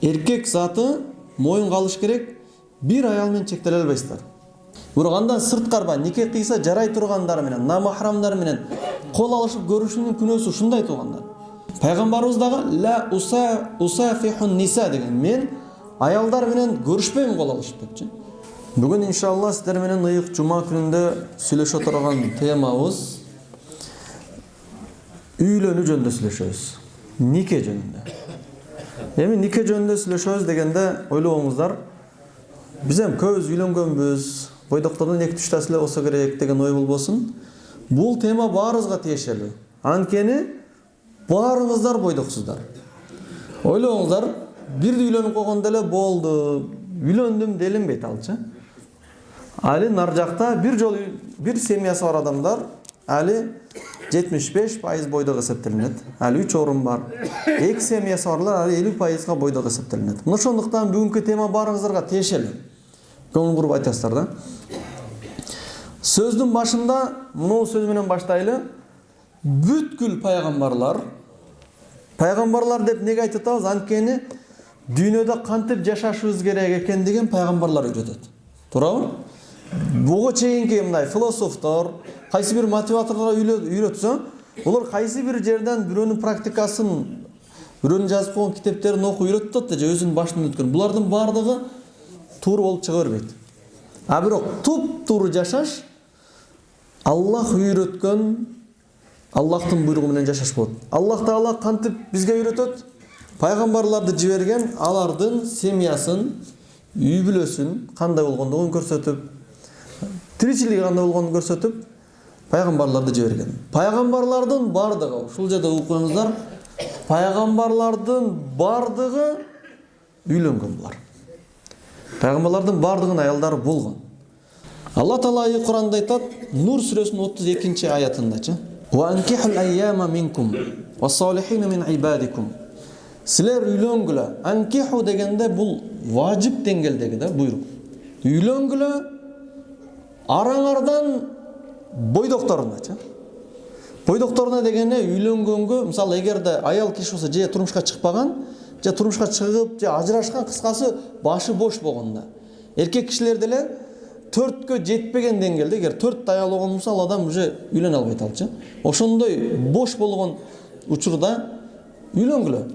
Эркек заты моюн калыш керек, бир аял менен чектеле албайсыздар. Бургандан сырткарба нике кыйса жарай тургандар менен, намахрамдар менен кол алышып көрүшүнүн күнөөсү ушундай туугандар. Пайгамбарыбыз дагы ла усафихун ниса деген, мен аялдар менен көрүшпөйм кол алышып депчи. Бүгүн иншалла сиздер менен ыйык жума күнүндө сүйлөшө турган темабыз үйлөнүү жөнүндө сүйлөшөбүз. Нике жөнүндө. Эми нике жөнүндө сүйлөшөбүз дегенде ойлобоңуздар, биз эми көбүз үйлөнгөнбүз, бойдоктордун 2-3 эле болсо керек деген ой болбосун. Бул тема баарыбызга тиешелүү. Анткени баарыңыздар бойдоксуздар. Ойлобоңуздар, бирди үйлөнүп койгондо эле болду, үйлөндүм делинбейт алчы. Али нар жакта бир жолу бир семьясы бар адамдар али 75% бойдок эсептелинет. Али 3 орун бар. 2 семьясы барлар али 50%га бойдок эсептелинет. Мына ошондуктан бүгүнкү тема баарыңыздарга тиешелүү. Көңүл буруп айтасыздар да. Сөздүн башында мына сөз менен баштайлы. Бүткүл пайгамбарлар деп неге айтып атабыз? Анткени дүйнөдө кантип жашашыбыз керек экендигин пайгамбарлар үйрөтөт. Туурабы? Буга чейинки мындай философтор, кайсы бир мотиваторлор үйрөтсө, булар кайсы бир жерден бирөөнүн практикасын, бирөөнүн жазып койгон китептерин окуп үйрөтөт да, же өзүнүн башынан өткөн. Булардын бардыгы туура болуп чыга бербейт. А бирок туп-туура жашаш Аллах үйрөткөн, Аллахтын буйругу менен жашаш болот. Аллах Таала кантип бизге үйрөтөт? Пайгамбарларды жиберген, алардын семьясын, үй бүлөсүн кандай болгондугун көрсөтүп, тиричилиги кандай болгонун көрсөтүп, пайгамбарларды жиберген. Пайгамбарлардын бардыгы, ушул жерде угуп коюңуздар, пайгамбарлардын бардыгы үйлөнгөн булар. Пайгамбарлардын бардыгынын аялдары болгон. Алла Таала Кур'анда айтат, Нур сүрөсүнүн 32 аятындачы. Ва анкихул айяма минкум ва салихин мин ибадикум. Силер үйлөнгүлө. Анкиху дегенде бул важип деңгээлдеги да буйрук. Үйлөнгүлө араңардан бойдокторуначы. Бойдокторуна дегенде үйлөнгөнгө, мисалы эгерде аял киши болсо же турмушка чыкпаган, же турмушка чыгып, же ажырашкан, кыскасы башы бош болгондо. Эркек кишилер деле 4кө жетпеген деңгээлде, эгер 4 аял болгон болсо, ал адам уже үйлөнө албайт алчы. Ошондой бош болгон учурда үйлөнгүлө.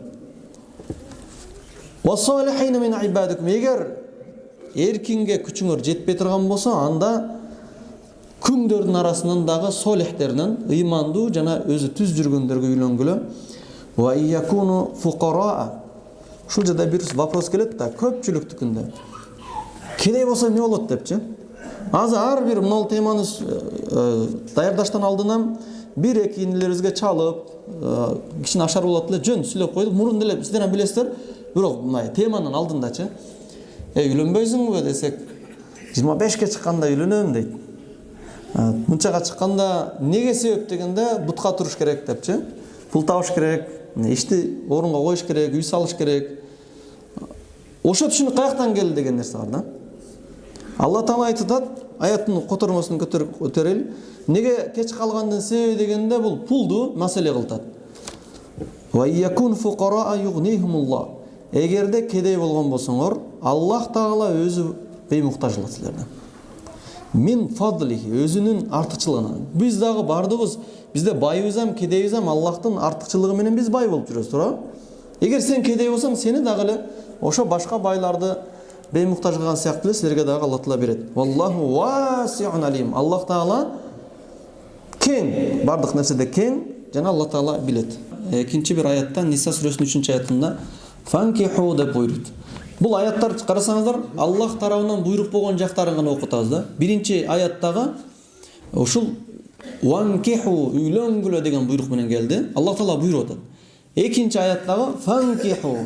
Ва салихин мин ибадикум. Эгер эркинге күчүңөр жетпей турган болсо, анда күңдөрдүн арасынан дагы солихтерден, ыймандуу жана өзү түз жүргөндөргө үйлөнгүлө. Ва якуну фуқара. Ушул жерде бир вопрос келет да, көпчүлүктүкүндө. Кедей болсо эмне болот депчи? Азыр ар бир мына теманы даярдаштан алдынан бир-эки инилерибизге чалып, кишини ашар болот эле, жөн сүйлөп койдук. Мурун деле сиздер билесиздер, бирок мына теманын алдындачы. Үйлөнбөйсүңбү десек, 25ке чыкканда үйлөнөм дейт. Мынчага чыкканда неге себеп дегенде, бутка туруш керек депчи. Пул табыш керек, ишти орунга коюш керек, үй салыш керек. Ошо түшүнүк каяктан келди деген нерсе бар да. Алла Таала айтат, аяттын котормосун көтөрөлү. Неге кеч калгандын себеби дегенде бул пулду маселе кылтат. Ва якун фуқара югнихумуллах. Эгерде кедей болгон болсоңор, Аллах Таала өзү беймуктаж кылат силерден. Мин фадлихи, өзүнүн артыкчылыгынан. Биз дагы бардыгыз, бизде байыбыз ам, кедейбиз ам Аллахтын артыкчылыгы менен биз бай болуп жүрөбүз, туурабы? Эгер сен кедей болсоң, сени дагы эле ошо башка байларды беймуктаж кылган сыяктуу эле силерге дагы Алла Таала берет. Валлаху васиун алим. Аллах Таала кең, бардык нерседе кең, жана Алла Таала билет. Экинчи бир аятта, Ниса сүрөсүнүн 3-аятында фанкиху деп буйрут. Бул аяттар карасаңыздар, Аллах тарабынан буйрук болгон жактарын гана окуп атабыз да. Биринчи аяттагы ушул ванкиху үйлөнгүлө деген буйрук менен келди. Аллах Таала буйруп атат. Экинчи аяттагы фанкиху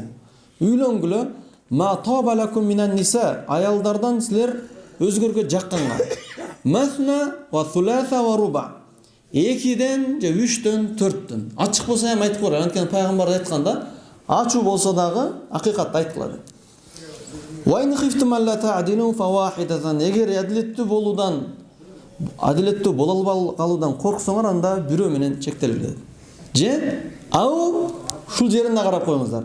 үйлөнгүлө ма табалакум минан ниса, аялдардан силер өзгөргө жакканга. Масна ва суласа ва руба. 2ден же 3төн 4төн. Ачык болсо эми айтып койгон. Анткени пайгамбар айтканда, ачуу болсо дагы акыйкатты айткылады. Ва ин хифтум алла та'дилу фавахидатан. Эгер адилеттүү боло калуудан корксоңор, анда бирөө менен чектелгиле. Же ау ушул жерине карап коюңуздар.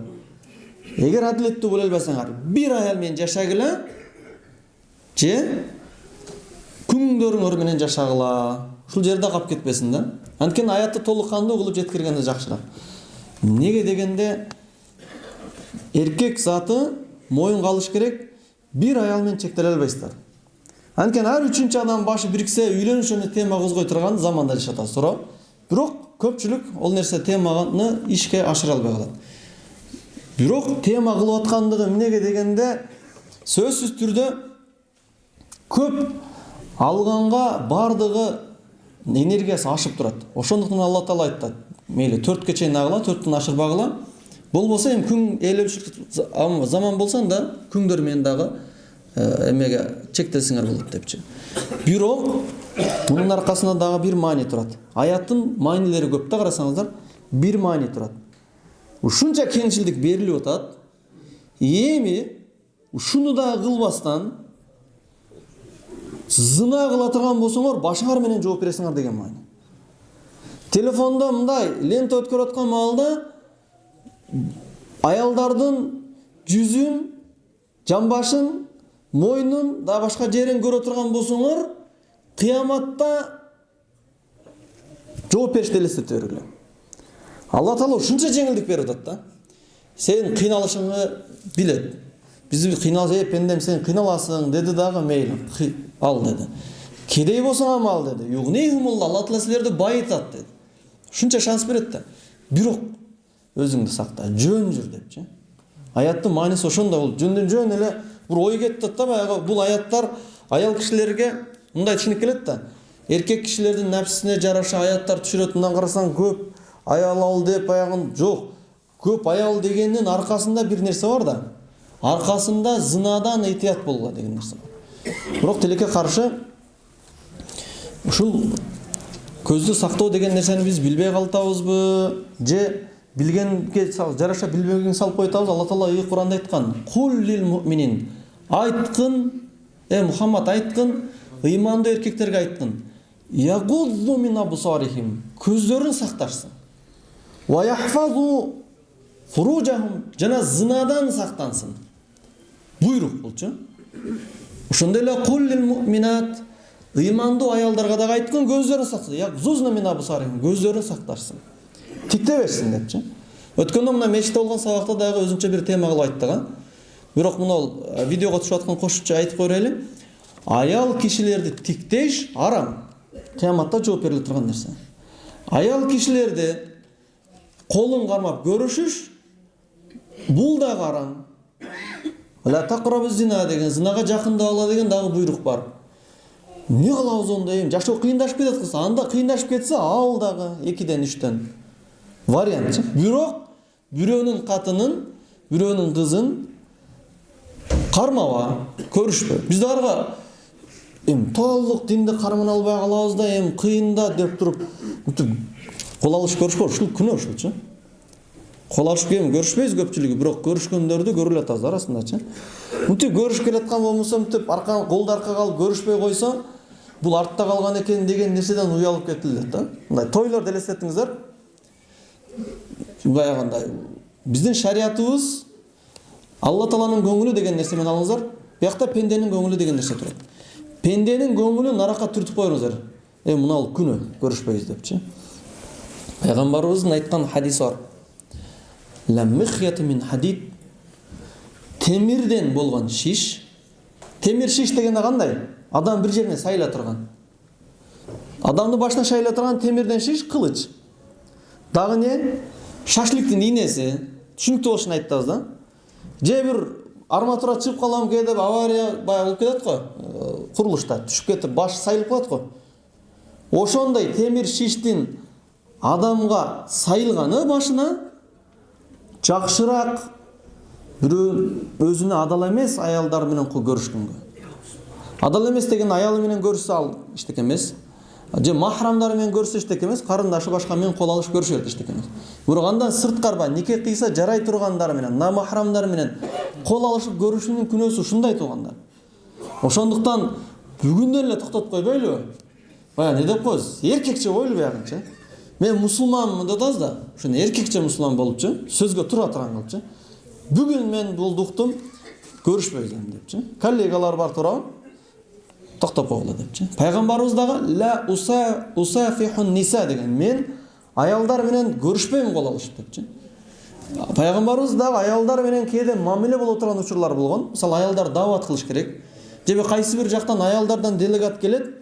Эгер адилеттүү боло албасаңар, бир аял менен жашагыла же күңдөрүңөр менен жашагыла. Ушул жерде калып кетпесин да. Анткени аятты толук кандуу кылып жеткиргенде жакшыраак. Неге дегенде эркек заты моюн калыш керек, бир аял менен чектеле албайсыздар. Анткени ар үчүнчү адам башы бириксе үйлөнүшүнө тема козгой турган заманда жашап атабыз, туура? Бирок көпчүлүк ол нерсе теманы ишке ашыра албай калат. Бирок тема кылып аткандыгы эмнеге дегенде сөзсүз түрдө көп алганга бардыгы энергиясы ашып турат. Ошондуктан Алла Таала айтат: "Мейли 4-ке чейин агыла, 4төн ашырбагыла. Болбосо эми күң элөбүш заман болсоң да күңдөр менен дагы эмеге чектелсеңер болот" депчи. Бирок мунун аркасында дагы бир маани турат. Аяттын маанилери көп да, карасаңыздар, бир маани турат. Ушунча кеңчилдик берилип атат. Эми ушуну да кылбастан зына кыла турган болсоңор башыңар менен жооп бересиңер деген маани. Телефондо мындай лента өткөрүп аткан маалда аялдардын жүзүн, жамбашын, мойнун да башка жерин көрө турган болсоңор, кыяматта жооп беришти элестете бергиле. Алла Таала ушунча жеңилдик берип атат да. Сен кыйналышыңды билет. Биз кыйналса, пендем сен кыйналасың деди дагы, мейли, ал деди. Кедей болсоң ам ал деди. Югнихумулла, Алла Таала силерди байытат деди. Ушунча шанс берет да. Бирок өзүңдү сакта, жөн жүр депчи. Аяттын мааниси ошондо, бул жөндөн эле бир ой кетти да, баягы бул аяттар аял кишилерге мындай түшүнүп келет да. Эркек кишилердин нафсисине жараша аяттар түшүрөт. Мындан карасаң көп аял ал деп аягын жок. Көп аял дегендин аркасында бир нерсе бар да. Аркасында зынадан этият болгула деген нерсе бар. Бирок тилекке каршы ушул көздү сактоо деген нерсени биз билбей калтабызбы, же билгенге жараша билбегенге салып койтабыз. Алла Таала Кур'анда айткан: "Кул лил муъминин", айткын, Мухаммад айткын, ыймандуу эркектерге айткын: "Ягудду мин абсарихим", көздөрүн сакташсын. "Ва яхфазу фуружахум", жана зынадан сактансын. Буйрук болчу. Ошондой эле кул лил муъминат, ыймандуу аялдарга дагы айткын, көздөрүн сактасын. Ягзузна мин абсарихим, көздөрүн сакташсын. Тикте берсин депчи. Өткөндө мына мешитте болгон сабакта дагы өзүнчө бир тема кылып айттык. Бирок мына видеого түшүп аткан кошумча айтып койрайлы. Аял кишилерди тиктеш арам. Кыяматта жооп бериле турган нерсе. Аял кишилерди колун кармап көрүшүш бул дагы арам. Ла тaqrabu зина деген, зинага жакындабагыла деген дагы буйрук бар. Не кылабыз онда эми? Жашоо кыйындашып кетет кылса, анда кыйындашып кетсе, ал дагы 2ден 3төн вариант. Бирок бирөөнүн катынын, бирөөнүн кызын кармаба, көрүшпө. Биз дарга толук динди кармана албай калабыз да, кыйын да деп туруп, кол алыш көрүшпө, ушул күнөө ушулчу. Кол алышып көрүшпөйбүз көпчүлүгү, бирок көрүшкөндөрдү көрүп атабыз арасындачы. Мынтип көрүшүп келаткан болмосо, мынтип арканы колду аркага алып көрүшпөй койсо, бул артта калган экен деген нерседен уялып кетилет да. Мындай тойлорду элестетиңиздер. Баягындай биздин шариятыбыз Алла Тааланын көңүлү деген нерсе менен алыңыздар. Биякта пенденин көңүлү деген нерсе турат. Пенденин көңүлүн наракка түртүп коюңуздар. Мына ал күнөө көрүшпөйбүз депчи. Пайгамбарыбыздын айткан хадиси бар. Ламмихяту мин хадид, темирден болгон шиш. Темир шиш дегенде кандай? Адам бир жерине сайла турган. Адамды башына шайла турган темирден шиш кылыч. Дагы не? Шашликтин ийнеси. Түшүнүктүү болушун айттыбыз да. Же бир арматура чыгып калам деп авария бая болуп кетет го. Курулушта түшүп кетип баш сайылып калат го. Ошондой темир шиштин адамга сайылганы башына жакшыраак бирөө өзүнө адал эмес аялдар менен көрүшкөнгө. Адал эмес деген аялы менен көрүшсө ал иштеке эмес. Же махрамдары менен көрүшсө иштеке эмес, карындашы башка менен кол алышып көрүшө берет иштеке эмес. Бирок андан сырткарба нике кыйса жарай тургандар менен, намахрамдар менен кол алышып көрүшүнүн күнөөсү ушундай туугандар. Ошондуктан бүгүндөн эле токтотуп койбойлу. Бая не деп коебуз? Эркекче бойлу баягынча. Мен мусулманмын деп атабыз да. Ошону эркекче мусулман болупчу, сөзгө тура турган кылыпчу. Бүгүн мен булдуктум көрүшпөйсүн депчи. Коллегалар бар турабы? Токтоп койгула депчи. Пайгамбарыбыз дагы ла усафихун ниса деген, мен аялдар менен көрүшпөйм кол алышып депчи. Пайгамбарыбыз дагы аялдар менен кээде мамиле боло турган учурлар болгон. Мисалы аялдар дават кылыш керек. Же кайсы бир жактан аялдардан делегат келет.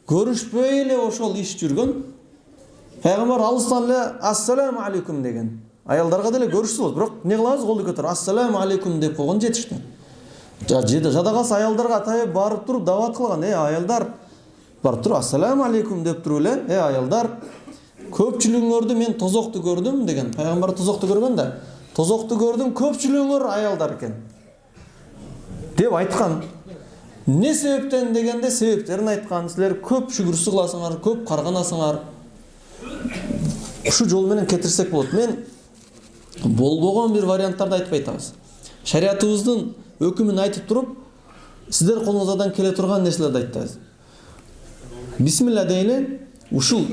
Көрүшпөй эле ошол иш жүргөн. Пайгамбар алыстан эле ассаламу алейкум деген. Аялдарга деле көрүшсүз, бирок эмне кылабыз? Колду көтөр ассаламу алейкум деп койгон жетишти. Жадагас аялдарга атайып барып туруп дават кылган. Аялдар барып туруп ассаламу алейкум деп туруп эле, аялдар көпчүлүгүңөрдү мен тозокту көрдүм деген. Пайгамбар тозокту көргөн да. Тозокту көрдүм, көпчүлүгүңөр аялдар экен деп айткан. Не себептен дегенде себептерин айткан. Силер көп шүгүрсү кыласыңар, көп карганасыңар. Ушу жол менен кетирсек болот. Мен болбогон бир варианттарды айтпай атабыз. Шариятыбыздын өкүмүн айтып туруп, сиздер колуңуздан келе турган нерселерди айтабыз. Бисмилла дейли, ушул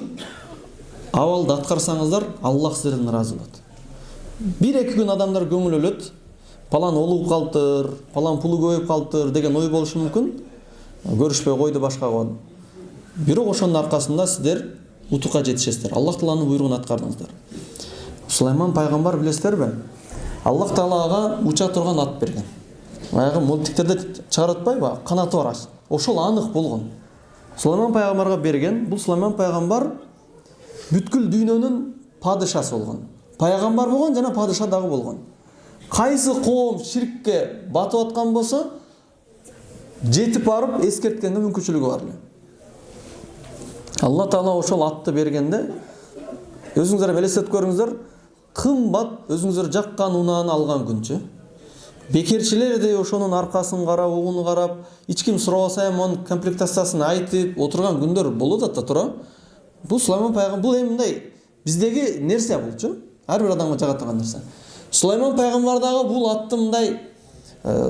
абалды аткарсаңыздар, Аллах сиздерден ыраазы болот. 1-2 күн адамдар көңүл өлөт. Палан олуп калдыр, палан пулу көбөйүп калдыр деген ой болушу мүмкүн. Көрүшпөй койду, башка койду. Бирок ошонун аркасында сиздер утукка жетишесиздер. Аллах Тааланын буйругун аткардыңыздар. Сулайман пайгамбар билесиздерби? Аллах Таалага уча турган ат берген. Баягы мультиктерде чыгарып атпайбы? Канаты бар. Ошол анык болгон. Сулайман пайгамбарга берген. Бул Сулайман пайгамбар бүткүл дүйнөнүн падышасы болгон. Пайгамбар болгон жана падыша дагы болгон. Кайсы коом ширкке батып аткан болсо, жетип барып эскерткенге мүмкүнчүлүгү бар эле. Алла Таала ошол атты бергенде, өзүңүздөр элестетип көрүңүздөр, кымбат өзүңүздөр жаккан унааны алган күнчү. Бекерчилер де ошонун аркасын карап, угун карап, эч ким сурабаса эми анын комплектациясын айтып отурган күндөр болот да тура. Бул Сулайман пайгамбар, бул эми мындай биздеги нерсе болчу. Ар бир адамга жага турган нерсе. Сулайман пайгамбар дагы бул атты мындай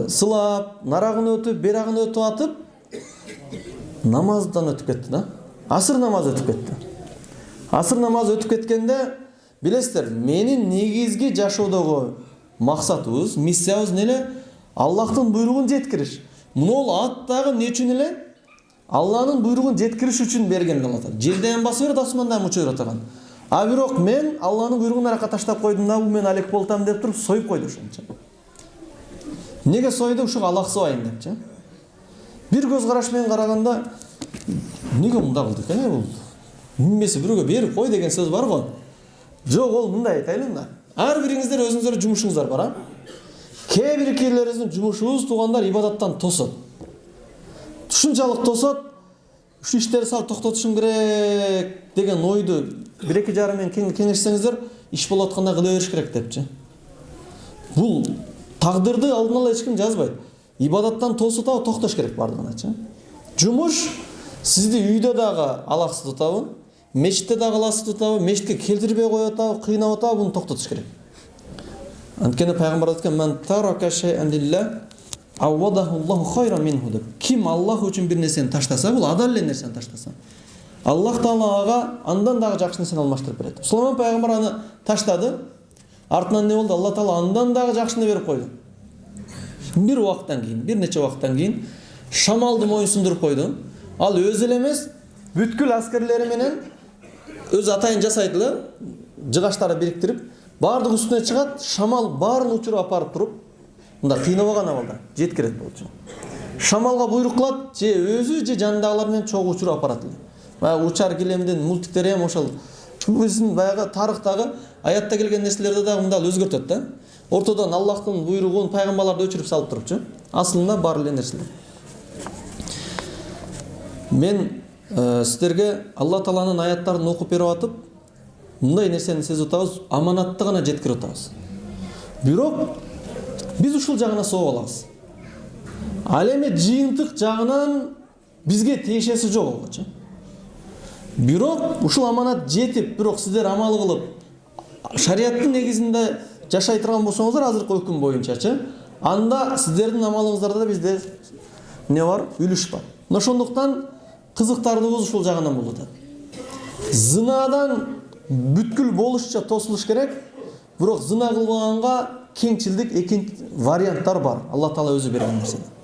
сылап, нарагын өтүп, берагын өтүп атып, намаздан өтүп кетти да. Асыр намазы өтүп кетти. Асыр намазы өтүп кеткенде, билесиздер, менин негизги жашоодогу максатыбыз, миссиябыз неле? Аллахтын буйругун жеткириш. Мунул ат дагы эмне үчүн эле? Алланын буйругун жеткириш үчүн берген Алла. Жерден басып берет, асмандан учуп атаган. А бирок мен Алланын буйругун аракка таштап койдум да, бул мен алек болтам деп туруп союп койду ошончо. Неге сойду? Ушуга алаксыбайын депчи. Бир көз караш менен караганда, неге мындай кылды экен бул? Немесе бирөөгө берип кой деген сөз бар го. Жок, ол мындай айтайлы да. Ар бириңиздер өзүңүздөрдүн жумушуңуздар бар, а? Кээ биркилерибиздин жумушубуз туугандар ибадаттан тосот. Ушунчалык тосот, ушу иштерди сал токтотушум керек деген ойду 1-2 жарым менен кеңешсеңиздер, иш болуп атканда кыла бериш керек депчи. Бул тагдырды алдын ала эч ким жазбайт. Ибадаттан тосутабы, токтош керек бардыгыначы. Жумуш сизди үйдө дагы алаксыз тутабы, мечитте дагы алаксыз тутабы, мечитке келтирбей коюп атабы, кыйнап атабы, буну токтотуш керек. Анткени пайгамбар айткан: "Ман тарака шай'ан лилlah аввадаху Аллаху хайран минху" деп. Ким Аллах үчүн бир нерсени таштаса, бул адал эле нерсени таштаса, Аллах Таала ага андан дагы жакшы нерсени алмаштырып берет. Сулайман пайгамбар аны таштады. Артынан не болду? Алла Таала андан дагы жакшыны берип койду. Бир убакыттан кийин, бир нече убакыттан кийин шамалды моюнсундуруп койду. Ал өзү эле эмес, бүткүл аскерлери менен өз атайын жасайды эле, жыгаштары бириктирип, бардык үстүнө чыгат, шамал баарын учуруп апарып туруп, мында кыйнабаган абалда жеткирет болчу. Шамалга буйрук кылат, же өзү же жанындагылар менен чогуу учуруп апарат эле. Баягы учар килемдин мультиктери эми ошол биздин баягы тарыхтагы аятта келген нерселерди дагы мында өзгөртөт да. Ортодон Аллахтын буйругун пайгамбарларды өчүрүп салып турупчу. Асылында бар эле нерселер. Мен сиздерге Алла Тааланын аяттарын окуп берип атып, мындай нерсени сезип атабыз, аманатты гана жеткирип атабыз. Бирок биз ушул жагына сооп алабыз. Ал эми жыйынтык жагынан бизге тиешеси жок болчу. Бирок ушул аманат жетип, бирок сиздер амал кылып, шариаттын негизинде жашай турган болсоңуздар, азыркы өкүм боюнчачы, анда сиздердин амалыңыздарда да бизде не бар? Үлүш бар. Ошондуктан кызыктардыбыз ушул жагынан болот. Зынадан бүткүл болушча тосулуш керек, бирок зына кылбаганга кеңчилдик, экинчи варианттар бар. Алла Таала өзү берген нерсе.